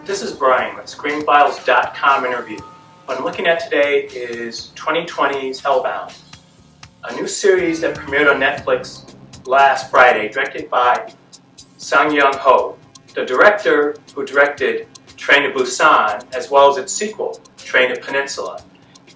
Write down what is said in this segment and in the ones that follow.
This is Brian with ScreenFiles.com interview. What I'm looking at today is 2020's Hellbound, a new series that premiered on Netflix last Friday, directed by Yeon, the director who directed Train to Busan, as well as its sequel, Train to Peninsula.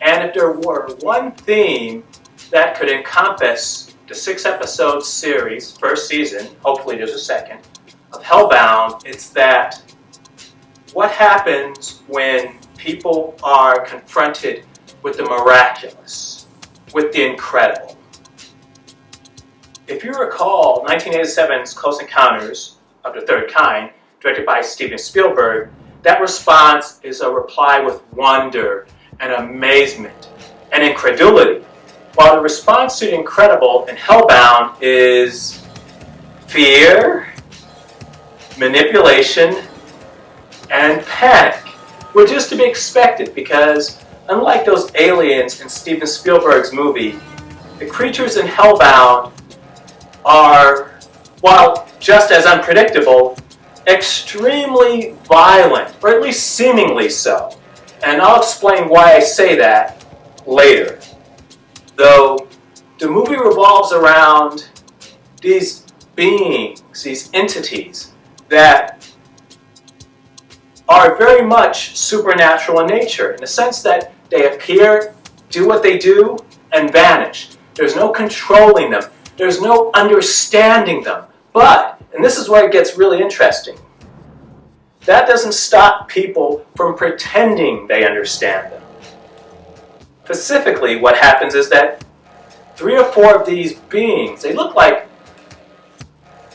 And if there were one theme that could encompass the 6-episode series, first season, hopefully there's a second, of Hellbound, it's that what happens when people are confronted with the miraculous, with the incredible. If you recall 1987's Close Encounters of the Third Kind, directed by Steven Spielberg, that response is a reply with wonder and amazement and incredulity, while the response to the incredible in Hellbound is fear, manipulation, and panic, which is to be expected because, unlike those aliens in Steven Spielberg's movie, the creatures in Hellbound are, while just as unpredictable, extremely violent, or at least seemingly so. And I'll explain why I say that later. Though the movie revolves around these beings, these entities that are very much supernatural in nature, in the sense that they appear, do what they do, and vanish. There's no controlling them. There's no understanding them. But, and this is where it gets really interesting, that doesn't stop people from pretending they understand them. Specifically, what happens is that 3 or 4 of these beings, they look like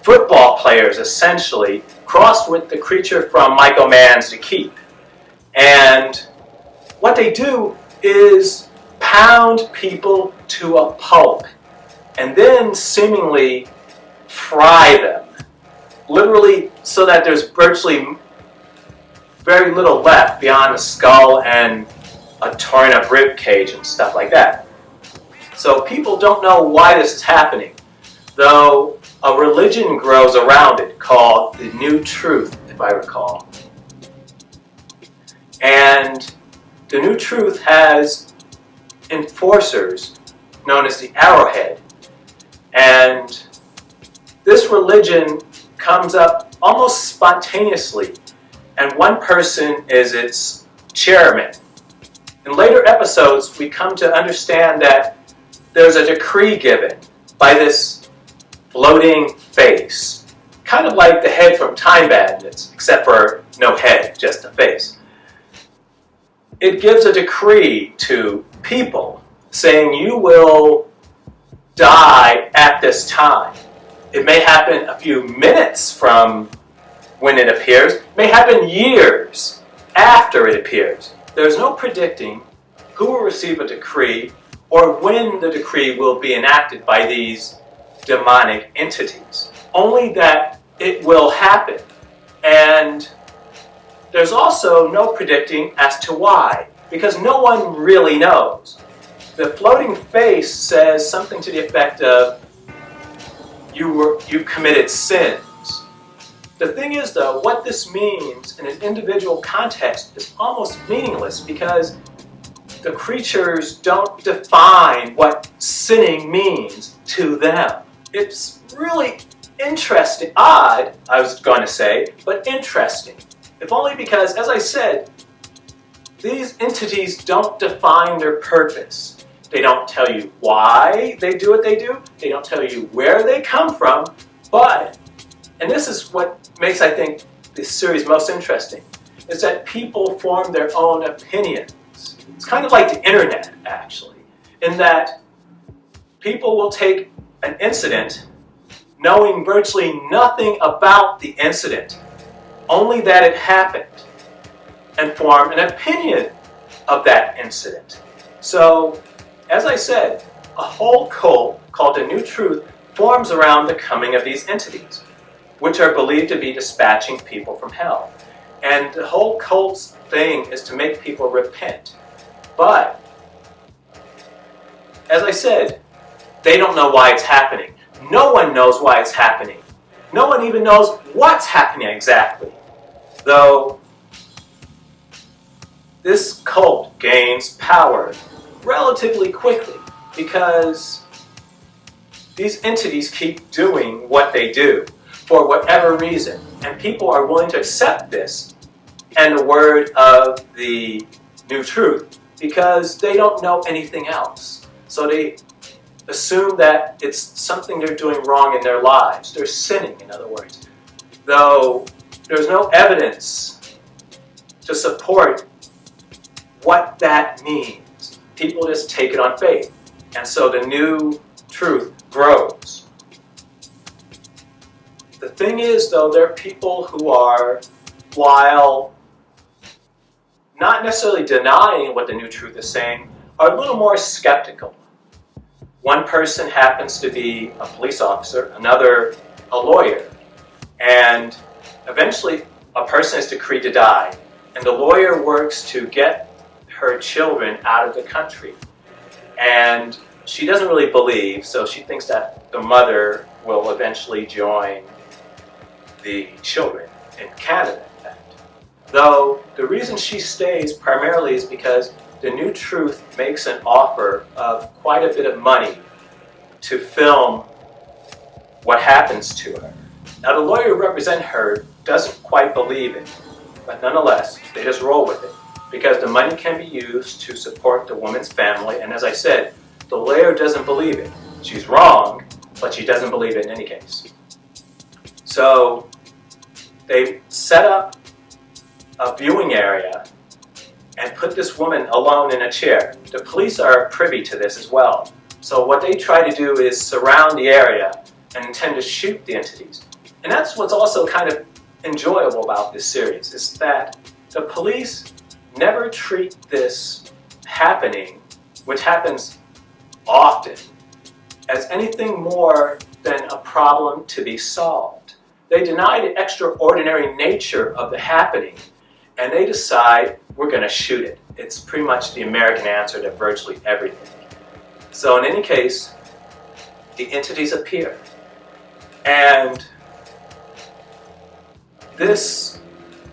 football players, essentially, crossed with the creature from Michael Mann's The Keep. And what they do is pound people to a pulp and then seemingly fry them, literally so that there's virtually very little left beyond a skull and a torn up rib cage and stuff like that. So people don't know why this is happening, though a religion grows around it called the New Truth, if I recall. And the New Truth has enforcers known as the Arrowhead. And this religion comes up almost spontaneously, and one person is its chairman. In later episodes, we come to understand that there's a decree given by this floating face, kind of like the head from Time Bandits, except for no head, just a face. It gives a decree to people saying you will die at this time. It may happen a few minutes from when it appears, it may happen years after it appears. There's no predicting who will receive a decree or when the decree will be enacted by these demonic entities. Only that it will happen. And there's also no predicting as to why, because no one really knows. The floating face says something to the effect of, you committed sins. The thing is, though, what this means in an individual context is almost meaningless because the creatures don't define what sinning means to them. It's really interesting, odd, I was going to say, but interesting. If only because, as I said, these entities don't define their purpose. They don't tell you why they do what they do. They don't tell you where they come from. But, and this is what makes, I think, this series most interesting, is that people form their own opinions. It's kind of like the internet, actually, in that people will take an incident knowing virtually nothing about the incident, only that it happened, and form an opinion of that incident. So, as I said, a whole cult called the New Truth forms around the coming of these entities, which are believed to be dispatching people from hell. And the whole cult's thing is to make people repent. But, as I said, they don't know why it's happening. No one knows why it's happening. No one even knows what's happening exactly. Though this cult gains power relatively quickly because these entities keep doing what they do for whatever reason. And people are willing to accept this and the word of the new truth because they don't know anything else. So they assume that it's something they're doing wrong in their lives. They're sinning, in other words. Though there's no evidence to support what that means. People just take it on faith. And so the new truth grows. The thing is, though, there are people who are, while not necessarily denying what the new truth is saying, are a little more skeptical. One person happens to be a police officer, another a lawyer, and eventually a person is decreed to die, and the lawyer works to get her children out of the country. And she doesn't really believe, so she thinks that the mother will eventually join the children in Canada, in fact. Though the reason she stays primarily is because the new truth makes an offer of quite a bit of money to film what happens to her. Now the lawyer who represents her doesn't quite believe it, but nonetheless, they just roll with it because the money can be used to support the woman's family, and as I said, the lawyer doesn't believe it. She's wrong, but she doesn't believe it in any case. So they set up a viewing area and put this woman alone in a chair. The police are privy to this as well. So what they try to do is surround the area and intend to shoot the entities. And that's what's also kind of enjoyable about this series, is that the police never treat this happening, which happens often, as anything more than a problem to be solved. They deny the extraordinary nature of the happening, and they decide, we're going to shoot it. It's pretty much the American answer to virtually everything. So in any case, the entities appear. And this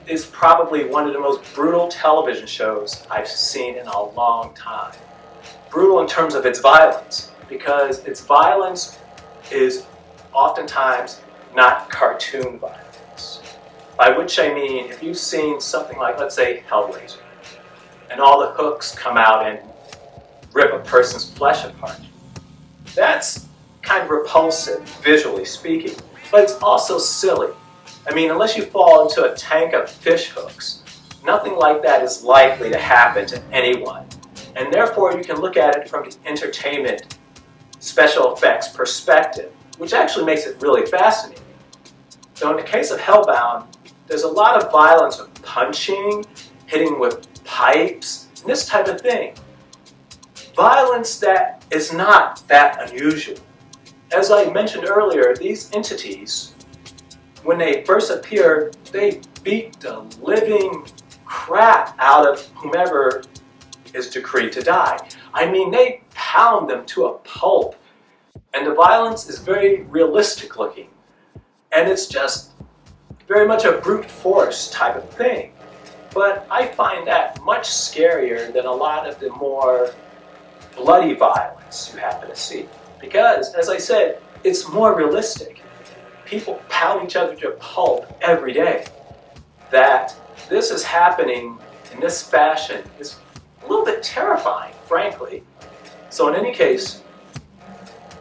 is probably one of the most brutal television shows I've seen in a long time. Brutal in terms of its violence, because its violence is oftentimes not cartoon violence. By which I mean, if you've seen something like, let's say, Hellbound, and all the hooks come out and rip a person's flesh apart, that's kind of repulsive, visually speaking, but it's also silly. I mean, unless you fall into a tank of fish hooks, nothing like that is likely to happen to anyone. And therefore, you can look at it from the entertainment, special effects perspective, which actually makes it really fascinating. So in the case of Hellbound, there's a lot of violence of punching, hitting with pipes, and this type of thing. Violence that is not that unusual. As I mentioned earlier, these entities, when they first appear, they beat the living crap out of whomever is decreed to die. I mean, they pound them to a pulp. And the violence is very realistic looking. And it's just very much a brute force type of thing. But I find that much scarier than a lot of the more bloody violence you happen to see. Because, as I said, it's more realistic. People pound each other to a pulp every day. That this is happening in this fashion is a little bit terrifying, frankly. So in any case,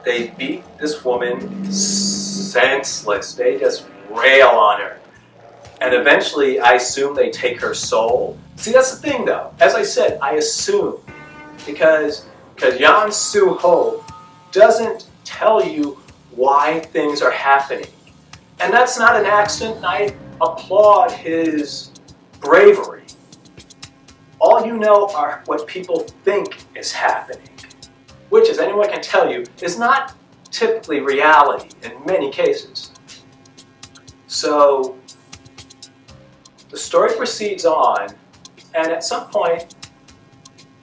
they beat this woman senseless. They just rail on her. And eventually, I assume they take her soul. See, that's the thing, though. As I said, I assume. Because Yeon Soo-ho doesn't tell you why things are happening. And that's not an accident, and I applaud his bravery. All you know are what people think is happening, which, as anyone can tell you, is not typically reality in many cases. So the story proceeds on, and at some point,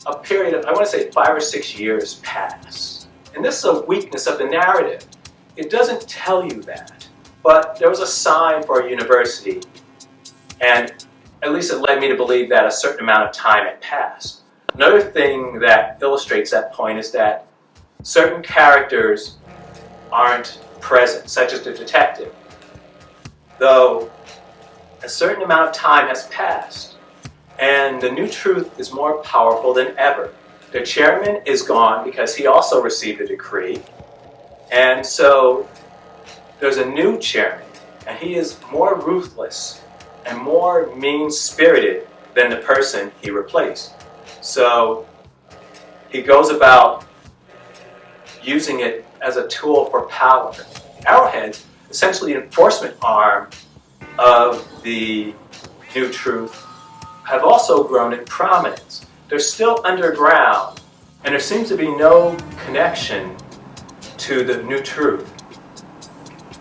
a period of, I want to say 5 or 6 years pass. And this is a weakness of the narrative. It doesn't tell you that. But there was a sign for a university, and at least it led me to believe that a certain amount of time had passed. Another thing that illustrates that point is that certain characters aren't present, such as the detective, though a certain amount of time has passed, and the new truth is more powerful than ever. The chairman is gone because he also received a decree, and so there's a new chairman, and he is more ruthless and more mean-spirited than the person he replaced. So he goes about using it as a tool for power. Arrowheads, essentially the enforcement arm of the new truth, have also grown in prominence. They're still underground, and there seems to be no connection to the new truth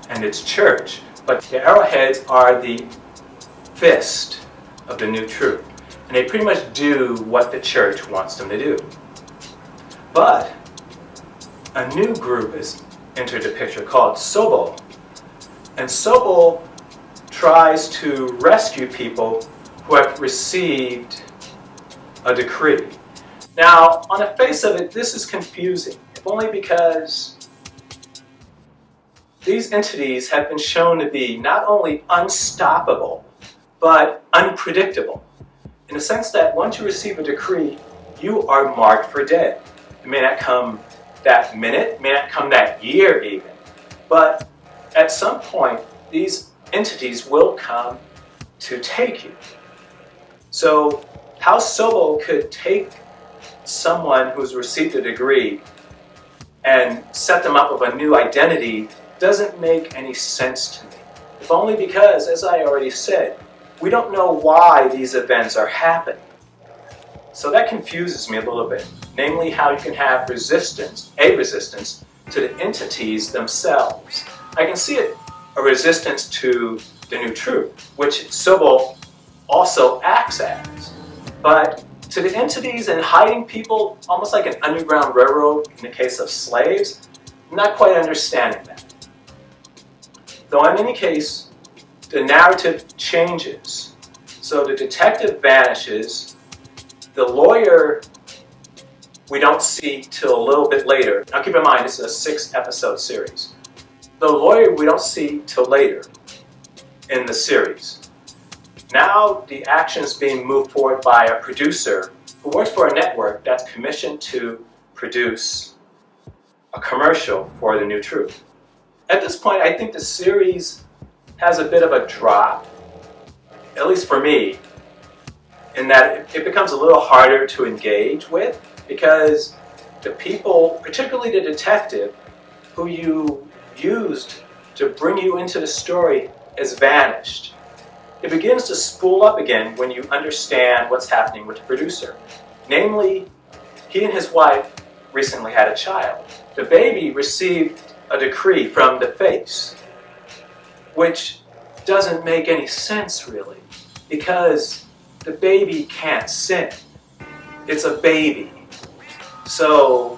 and its church. But the Arrowheads are the fist of the new truth, and they pretty much do what the church wants them to do. But a new group has entered the picture called Sobol, and Sobol tries to rescue people who have received a decree. Now, on the face of it, this is confusing, if only because these entities have been shown to be not only unstoppable, but unpredictable, in the sense that once you receive a decree, you are marked for dead. It may not come that minute, it may not come that year even, but at some point, these entities will come to take you. So how Sobol could take someone who's received a degree and set them up with a new identity doesn't make any sense to me. If only because, as I already said, we don't know why these events are happening. So that confuses me a little bit. Namely, how you can have resistance to the entities themselves. I can see it, a resistance to the new truth, which Sobol also acts as. But to the entities and hiding people, almost like an underground railroad in the case of slaves, I'm not quite understanding that. Though in any case, the narrative changes. So the detective vanishes, the lawyer we don't see till a little bit later. Now keep in mind, this is a 6-episode series. The lawyer we don't see till later in the series. Now the action is being moved forward by a producer who works for a network that's commissioned to produce a commercial for the new truth. At this point, I think the series has a bit of a drop, at least for me, in that it becomes a little harder to engage with because the people, particularly the detective, who you used to bring you into the story has vanished. It begins to spool up again when you understand what's happening with the producer. Namely, he and his wife recently had a child. The baby received a decree from the face, which doesn't make any sense really, because the baby can't sin. It's a baby. So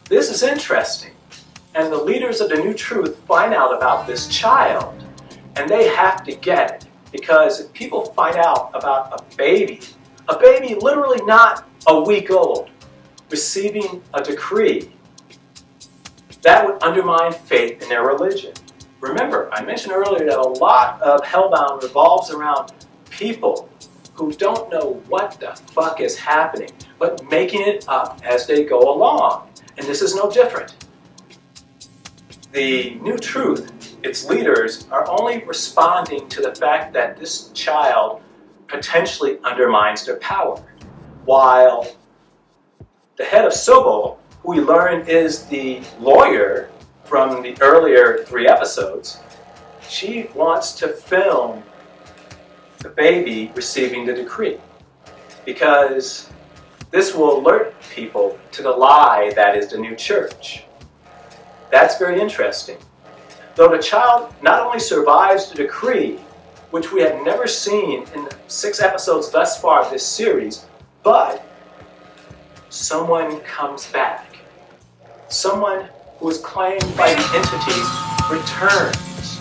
this is interesting. And the leaders of the new truth find out about this child, and they have to get it, because if people find out about a baby literally not a week old, receiving a decree, that would undermine faith in their religion. Remember, I mentioned earlier that a lot of Hellbound revolves around people who don't know what the fuck is happening, but making it up as they go along. And this is no different. The new truth, its leaders, are only responding to the fact that this child potentially undermines their power, while the head of Sobol, who we learn is the lawyer from the earlier 3 episodes, she wants to film the baby receiving the decree, because this will alert people to the lie that is the new church. That's very interesting. Though the child not only survives the decree, which we have never seen in the 6 episodes thus far of this series, but someone comes back. Someone who is claimed by the entities returns.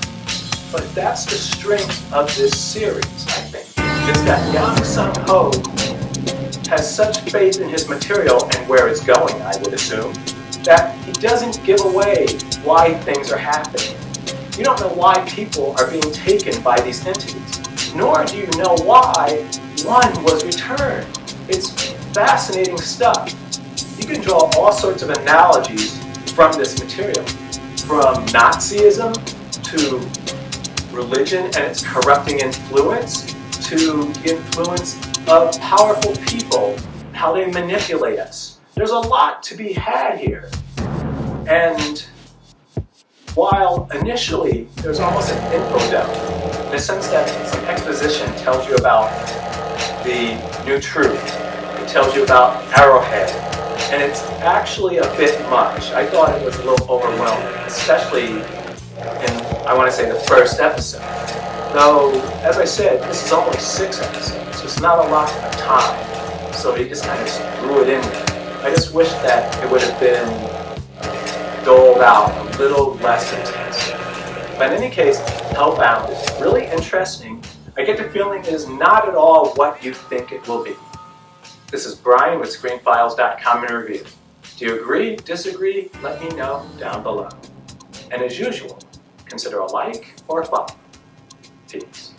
But that's the strength of this series, I think. It's that Yang Sung-ho has such faith in his material and where it's going, I would assume, that he doesn't give away why things are happening. You don't know why people are being taken by these entities, nor do you know why one was returned. It's fascinating stuff. You can draw all sorts of analogies from this material, from Nazism to religion and its corrupting influence, to the influence of powerful people, how they manipulate us. There's a lot to be had here. And while initially there's almost an info dump, in the sense that some exposition tells you about the new truth, it tells you about Arrowhead, and it's actually a bit much. I thought it was a little overwhelming, especially in, I want to say, the first episode. Though, as I said, this is only 6 episodes, so it's not a lot of time, so he just kind of threw it in there. I just wish that it would have been doled out a little less intense. But in any case, Hellbound is really interesting. I get the feeling it is not at all what you think it will be. This is Brian with ScreenFiles.com in review. Do you agree, disagree? Let me know down below. And as usual, consider a like or a follow. Peace.